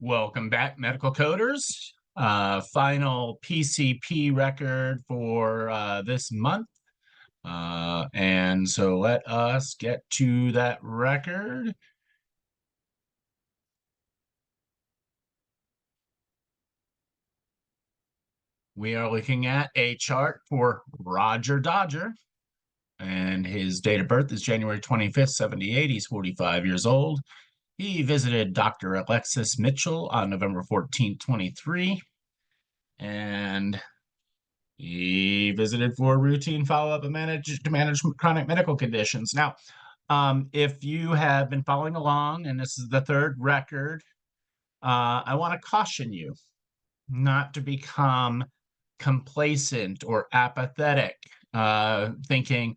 Welcome back, medical coders. Final PCP record for this month. And so let us get to that record. We are looking at a chart for Roger Dodger, and his date of birth is January 25th, 78. He's 45 years old. He visited Dr. Alexis Mitchell on November 14th, 23. And he visited for routine follow-up and to manage chronic medical conditions. Now, if you have been following along, and this is the third record, I want to caution you not to become complacent or apathetic, thinking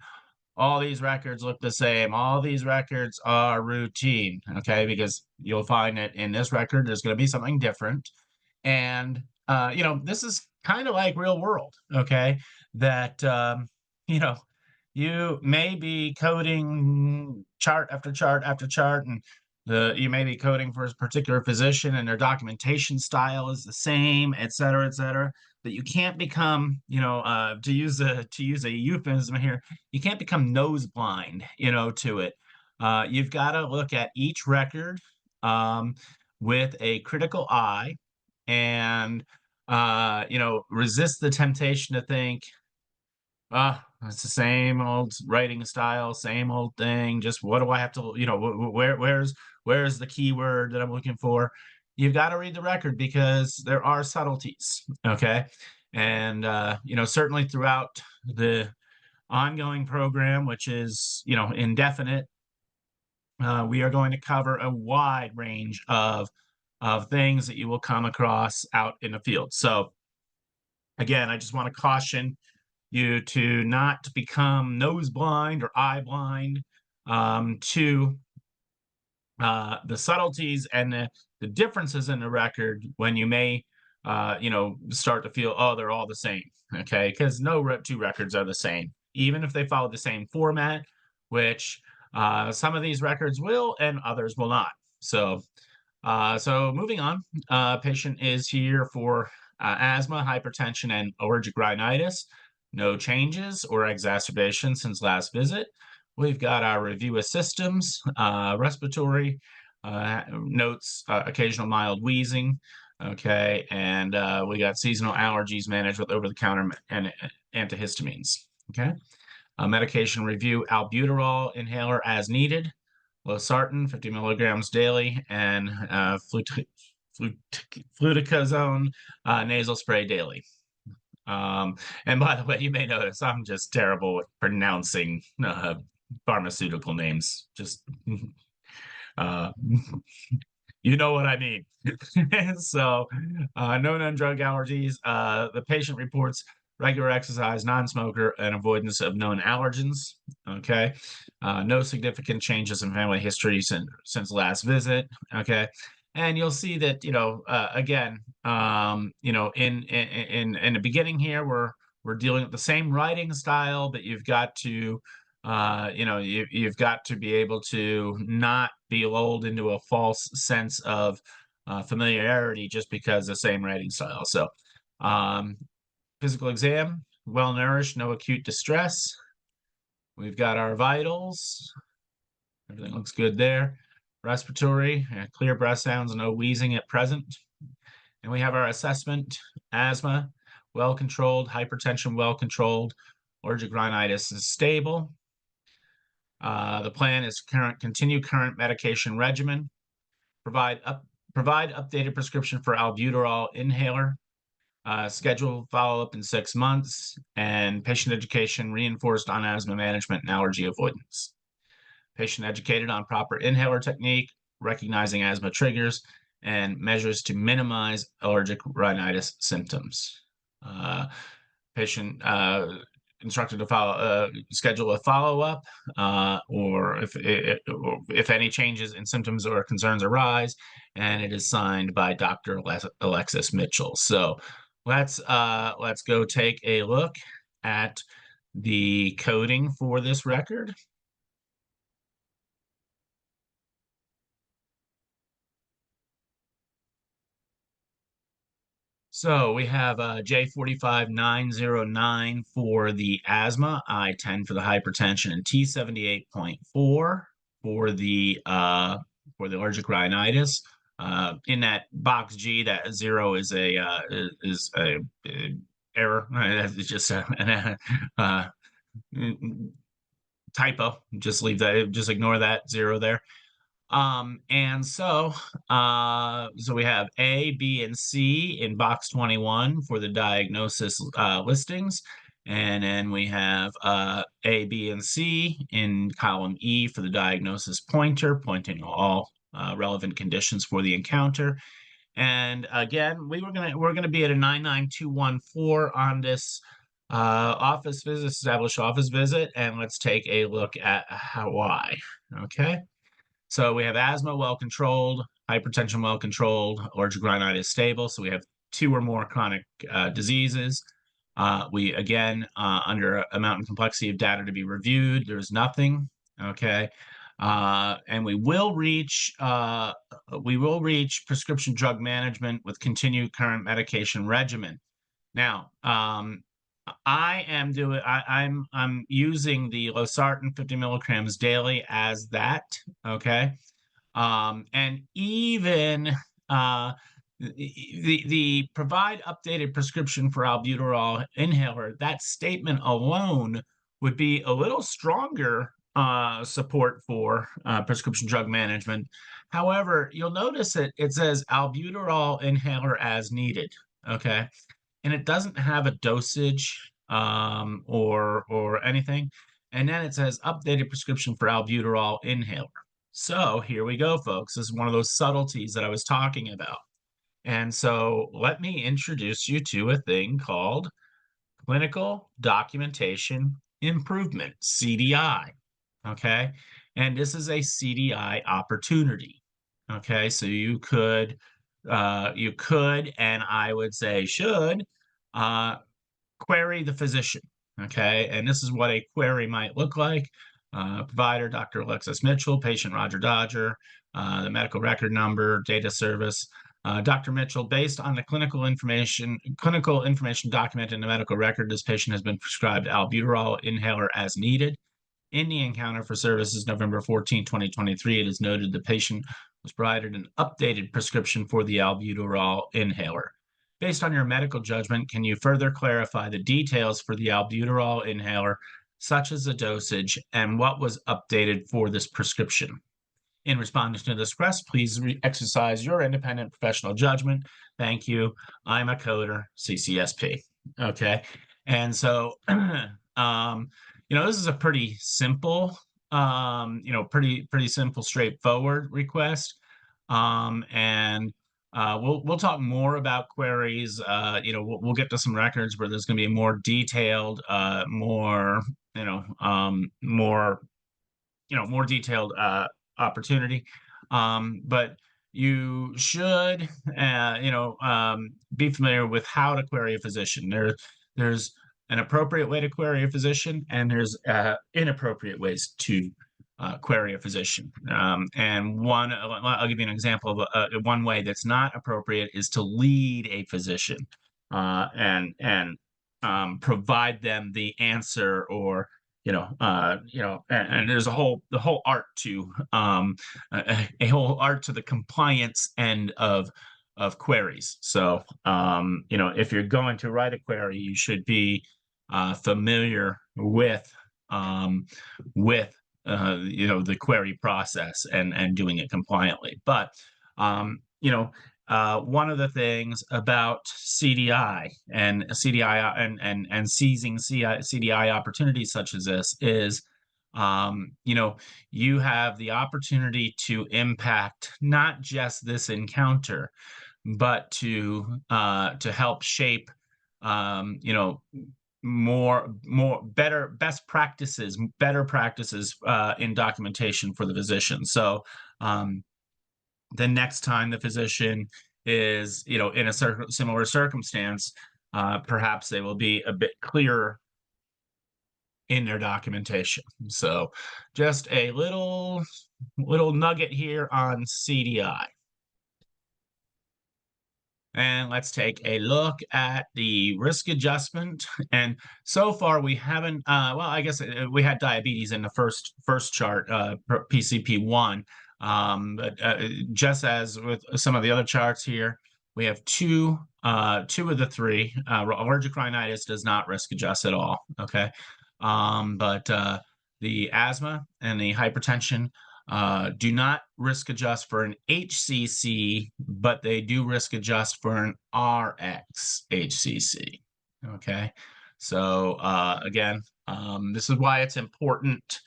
all these records look the same, all these records are routine, okay? Because you'll find that in this record, there's going to be something different. And this is kind of like real world, okay? That you may be coding chart after chart after chart, and you may be coding for a particular physician, and their documentation style is the same, et cetera, et cetera. But you can't become, to use a euphemism here, you can't become nose blind, to it. You've got to look at each record with a critical eye and resist the temptation to think, it's the same old writing style, same old thing. Just what do I have to, where's the keyword that I'm looking for? You've got to read the record because there are subtleties, okay? And certainly throughout the ongoing program, which is indefinite, we are going to cover a wide range of things that you will come across out in the field. So again, I just want to caution you to not become nose blind or eye blind to the subtleties and the differences in the record when you may start to feel, oh, they're all the same, okay? Because no two records are the same, even if they follow the same format, which some of these records will and others will not. So moving on, patient is here for asthma, hypertension, and allergic rhinitis. No changes or exacerbations since last visit. We've got our review of systems, respiratory notes, occasional mild wheezing. Okay, and we got seasonal allergies managed with over-the-counter and antihistamines. Okay, medication review, albuterol inhaler as needed. Losartan, 50 milligrams daily, and fluticasone nasal spray daily. And by the way, you may notice I'm just terrible with pronouncing pharmaceutical names. Just, you know what I mean. So, no known drug allergies. The patient reports regular exercise, non-smoker, and avoidance of known allergens. Okay. No significant changes in family history since last visit. Okay. And you'll see that, again, in the beginning here, we're dealing with the same writing style, but you've got to, you've got to be able to not be lulled into a false sense of familiarity just because the same writing style. So, physical exam, well nourished, no acute distress. We've got our vitals. Everything looks good there. Respiratory, clear breath sounds, no wheezing at present. And we have our assessment, asthma, well controlled, hypertension, well controlled, allergic rhinitis is stable. The plan is continue current medication regimen, provide updated prescription for albuterol inhaler, schedule follow-up in 6 months, and patient education reinforced on asthma management and allergy avoidance. Patient educated on proper inhaler technique, recognizing asthma triggers, and measures to minimize allergic rhinitis symptoms. Patient instructed to schedule a follow-up, or if any changes in symptoms or concerns arise, and it is signed by Dr. Alexis Mitchell. So let's go take a look at the coding for this record. So we have J45909 for the asthma, I10 for the hypertension, and T78.4 for the allergic rhinitis. In that box G, that 0 is a error. It's just an typo. Just leave that. Just ignore that 0 there. And so we have A, B, and C in box 21 for the diagnosis listings. And then we have A, B, and C in column E for the diagnosis pointer, pointing all relevant conditions for the encounter. And again, we're gonna be at a 99214 on this office visit, established office visit, and let's take a look at why. Okay. So we have asthma well controlled, hypertension well controlled, allergic rhinitis stable. So we have 2 or more chronic diseases. We again under amount and complexity of data to be reviewed. There's nothing. Okay. And we will reach prescription drug management with continued current medication regimen. Now, I'm using the losartan 50 milligrams daily as that. Okay. And even the provide updated prescription for albuterol inhaler, that statement alone would be a little stronger support for prescription drug management. However, you'll notice it says albuterol inhaler as needed. Okay. And it doesn't have a dosage or anything. And then it says updated prescription for albuterol inhaler. So here we go, folks. This is one of those subtleties that I was talking about. And so let me introduce you to a thing called Clinical Documentation Improvement, CDI. Okay. And this is a CDI opportunity. Okay. So you could, and I would say should, query the physician. Okay. And this is what a query might look like. Provider, Dr. Alexis Mitchell, patient Roger Dodger, the medical record number, data service. Dr. Mitchell, based on the clinical information documented in the medical record, this patient has been prescribed albuterol inhaler as needed. In the encounter for services November 14, 2023, it is noted the patient was provided an updated prescription for the albuterol inhaler. Based on your medical judgment, can you further clarify the details for the albuterol inhaler, such as the dosage and what was updated for this prescription? In responding to this request, please exercise your independent professional judgment. Thank you. I'm a coder, CCSP. Okay. And so, this is a pretty simple, pretty simple, straightforward request. And we'll talk more about queries. We'll get to some records where there's going to be a more detailed, more detailed opportunity. But you should, be familiar with how to query a physician. There's an appropriate way to query a physician, and there's inappropriate ways to query a physician. And I'll give you an example of one way that's not appropriate is to lead a physician and provide them the answer or and there's the whole art to a whole art to the compliance end of queries. So if you're going to write a query, you should be familiar with the query process and doing it compliantly. But one of the things about CDI and seizing CDI opportunities such as this is, you have the opportunity to impact not just this encounter, but to help shape, better practices in documentation for the physician. So the next time the physician is, in a similar circumstance, perhaps they will be a bit clearer in their documentation. So just a little nugget here on CDI. And let's take a look at the risk adjustment. And so far we haven't, well, I guess we had diabetes in the first chart, PCP1. But just as with some of the other charts here, we have two of the three. Allergic rhinitis does not risk adjust at all, okay? But the asthma and the hypertension do not risk adjust for an HCC, but they do risk adjust for an RX HCC. Okay, so again, this is why it's important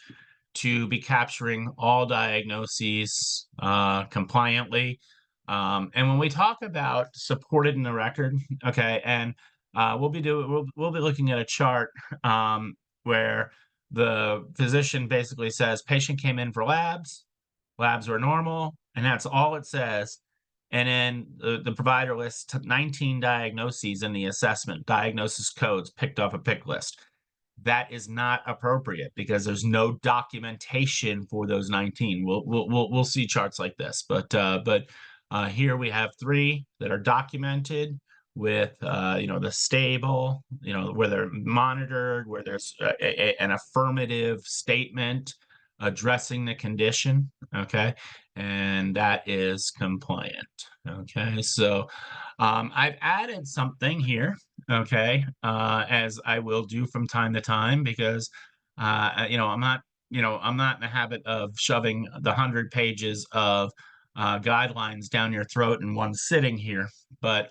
to be capturing all diagnoses compliantly. And when we talk about supported in the record, okay, and we'll be looking at a chart where the physician basically says patient came in for labs were normal, and that's all it says. And then the provider lists 19 diagnoses in the assessment, diagnosis codes picked off a pick list. That is not appropriate because there's no documentation for those 19. We'll see charts like this, but here we have 3 that are documented with the stable, where they're monitored, where there's an affirmative statement addressing the condition, okay, and that is compliant. Okay, so I've added something here, okay, as I will do from time to time, because I'm not in the habit of shoving the 100 pages of guidelines down your throat in one sitting here. But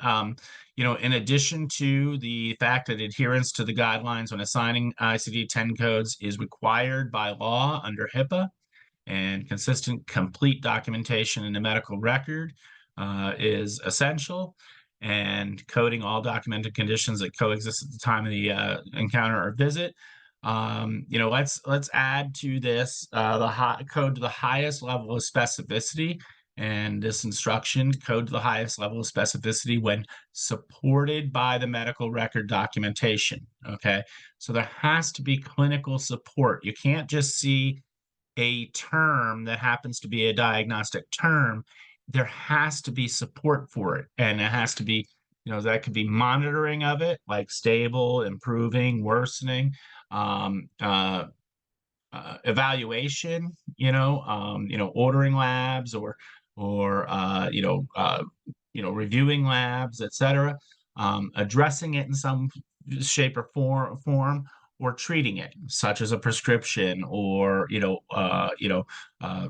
in addition to the fact that adherence to the guidelines when assigning ICD-10 codes is required by law under HIPAA, and consistent, complete documentation in the medical record is essential, and coding all documented conditions that coexist at the time of the encounter or visit. Let's add to this the code to the highest level of specificity, and this instruction, code to the highest level of specificity when supported by the medical record documentation. Okay, so there has to be clinical support. You can't just see a term that happens to be a diagnostic term. There has to be support for it, and it has to be, that could be monitoring of it, like stable, improving, worsening, evaluation, ordering labs or reviewing labs, etc., addressing it in some shape or form, or treating it, such as a prescription, or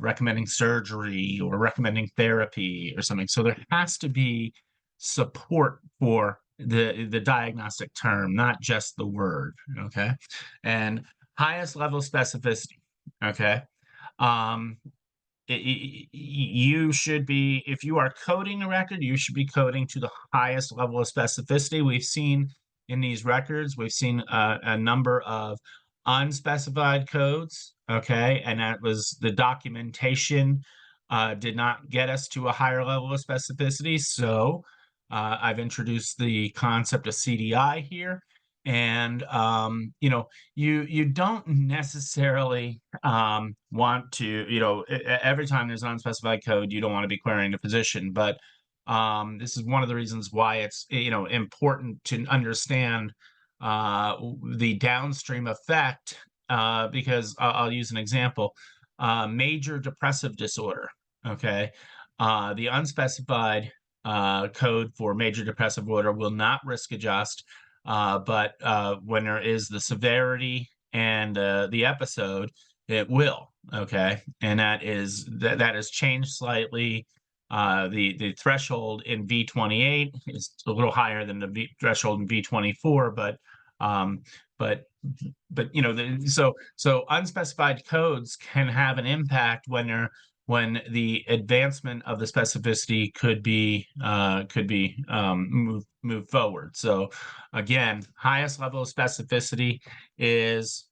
recommending surgery or recommending therapy or something. So there has to be support for the diagnostic term, not just the word. Okay, and highest level specificity. Okay, you should be, if you are coding a record, you should be coding to the highest level of specificity. We've seen in these records, we've seen a number of unspecified codes, okay, and that was the documentation did not get us to a higher level of specificity. So I've introduced the concept of CDI here, and you don't necessarily want to, every time there's an unspecified code, you don't want to be querying the physician, but this is one of the reasons why it's important to understand the downstream effect, because I'll use an example. Major depressive disorder, okay, the unspecified code for major depressive disorder will not risk adjust, but when there is the severity and the episode, it will. Okay, and that has changed slightly. The threshold in V28 is a little higher than the threshold in V24, but so unspecified codes can have an impact when the advancement of the specificity could be moved forward. So again, highest level of specificity is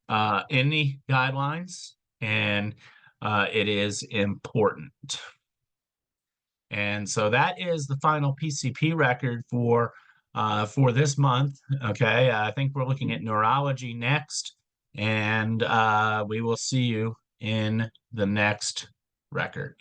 in the guidelines, and it is important. And so that is the final PCP record for this month. Okay, I think we're looking at neurology next, and we will see you in the next record.